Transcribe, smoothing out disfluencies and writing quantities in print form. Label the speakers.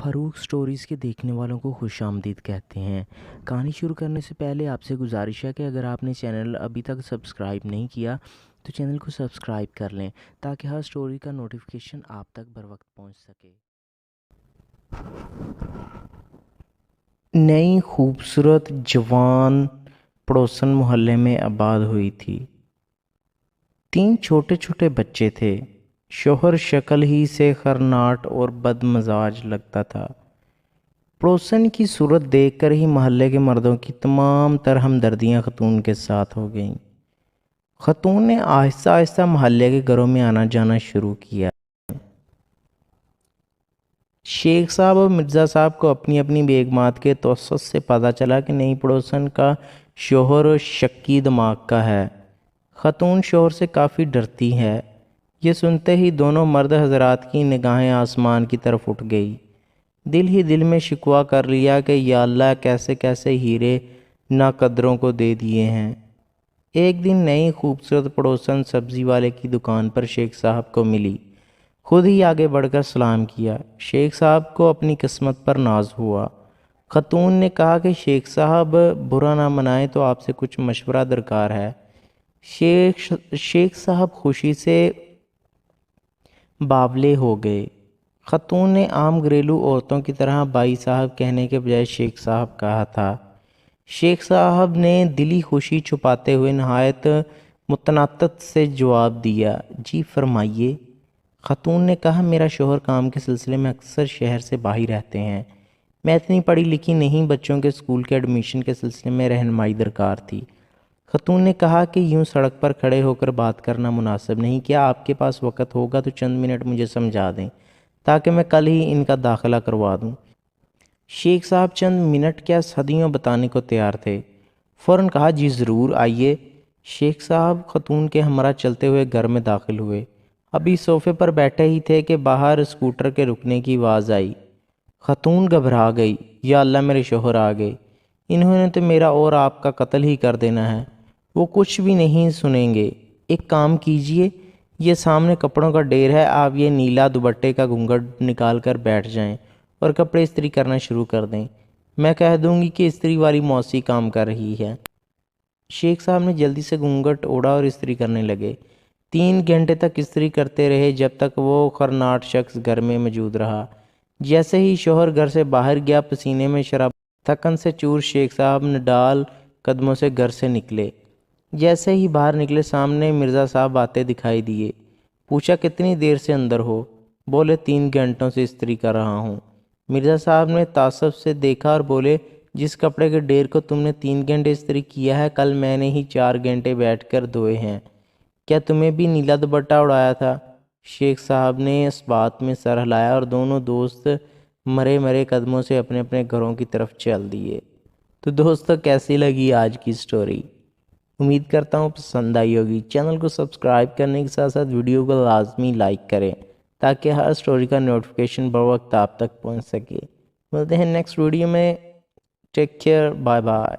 Speaker 1: فاروق stories کے دیکھنے والوں کو خوش آمدید کہتے ہیں۔ کہانی شروع کرنے سے پہلے آپ سے گزارش ہے کہ اگر آپ نے چینل ابھی تک سبسکرائب نہیں کیا تو چینل کو سبسکرائب کر لیں تاکہ ہر سٹوری کا نوٹیفیکیشن آپ تک بر وقت پہنچ سکے۔ نئی خوبصورت جوان پڑوسن محلے میں آباد ہوئی تھی۔ 3 چھوٹے چھوٹے بچے تھے۔ شوہر شکل ہی سے خرناٹ اور بد مزاج لگتا تھا۔ پڑوسن کی صورت دیکھ کر ہی محلے کے مردوں کی تمام تر ہمدردیاں خاتون کے ساتھ ہو گئیں۔ خاتون نے آہستہ آہستہ محلے کے گھروں میں آنا جانا شروع کیا۔ شیخ صاحب اور مرزا صاحب کو اپنی اپنی بیگمات کے توسط سے پتہ چلا کہ نئی پڑوسن کا شوہر شکی دماغ کا ہے۔ خاتون شوہر سے کافی ڈرتی ہے۔ یہ سنتے ہی دونوں مرد حضرات کی نگاہیں آسمان کی طرف اٹھ گئی۔ دل ہی دل میں شکوہ کر لیا کہ یا اللہ کیسے کیسے ہیرے ناقدروں کو دے دیے ہیں۔ ایک دن نئی خوبصورت پڑوسن سبزی والے کی دکان پر شیخ صاحب کو ملی۔ خود ہی آگے بڑھ کر سلام کیا۔ شیخ صاحب کو اپنی قسمت پر ناز ہوا۔ خاتون نے کہا کہ شیخ صاحب برا نہ منائیں تو آپ سے کچھ مشورہ درکار ہے۔ شیخ صاحب خوشی سے بابلے ہو گئے۔ خاتون نے عام گھریلو عورتوں کی طرح بھائی صاحب کہنے کے بجائے شیخ صاحب کہا تھا۔ شیخ صاحب نے دلی خوشی چھپاتے ہوئے نہایت متناطت سے جواب دیا، جی فرمائیے۔ خاتون نے کہا، میرا شوہر کام کے سلسلے میں اکثر شہر سے باہر رہتے ہیں۔ میں اتنی پڑھی لکھی نہیں، بچوں کے اسکول کے ایڈمیشن کے سلسلے میں رہنمائی درکار تھی۔ خاتون نے کہا کہ یوں سڑک پر کھڑے ہو کر بات کرنا مناسب نہیں، کیا آپ کے پاس وقت ہوگا تو چند منٹ مجھے سمجھا دیں تاکہ میں کل ہی ان کا داخلہ کروا دوں۔ شیخ صاحب چند منٹ کیا صدیوں بتانے کو تیار تھے۔ فوراً کہا، جی ضرور آئیے۔ شیخ صاحب خاتون کے ہمراہ چلتے ہوئے گھر میں داخل ہوئے۔ ابھی صوفے پر بیٹھے ہی تھے کہ باہر اسکوٹر کے رکنے کی آواز آئی۔ خاتون گھبرا گئی، یا اللہ میرے شوہر آ گئے، انہوں نے تو میرا اور آپ کا قتل ہی کر دینا ہے۔ وہ کچھ بھی نہیں سنیں گے۔ ایک کام کیجئے، یہ سامنے کپڑوں کا ڈھیر ہے، آپ یہ نیلا دوپٹے کا گھونگھٹ نکال کر بیٹھ جائیں اور کپڑے استری کرنا شروع کر دیں۔ میں کہہ دوں گی کہ استری والی موسی کام کر رہی ہے۔ شیخ صاحب نے جلدی سے گھونگھٹ اوڑھا اور استری کرنے لگے۔ 3 گھنٹے تک استری کرتے رہے جب تک وہ خرناٹ شخص گھر میں موجود رہا۔ جیسے ہی شوہر گھر سے باہر گیا، پسینے میں شراب تھکن سے چور شیخ صاحب نڈال قدموں سے گھر سے نکلے۔ جیسے ہی باہر نکلے، سامنے مرزا صاحب آتے دکھائی دیے۔ پوچھا، کتنی دیر سے اندر ہو؟ بولے، 3 گھنٹوں سے استری کر رہا ہوں۔ مرزا صاحب نے تعصب سے دیکھا اور بولے، جس کپڑے کے ڈھیر کو تم نے 3 گھنٹے استری کیا ہے، کل میں نے ہی 4 گھنٹے بیٹھ کر دھوئے ہیں۔ کیا تمہیں بھی نیلا دوپٹہ اڑایا تھا؟ شیخ صاحب نے اس بات میں سر ہلایا اور دونوں دوست مرے مرے قدموں سے اپنے اپنے گھروں کی طرف چل دیے۔ تو دوستو، کیسی لگی آج کی سٹوری؟ امید کرتا ہوں پسند آئی ہوگی۔ چینل کو سبسکرائب کرنے کے ساتھ ساتھ ویڈیو کو لازمی لائک کریں تاکہ ہر سٹوری کا نوٹیفیکیشن بر وقت آپ تک پہنچ سکے۔ ملتے ہیں نیکسٹ ویڈیو میں۔ Take care, bye bye.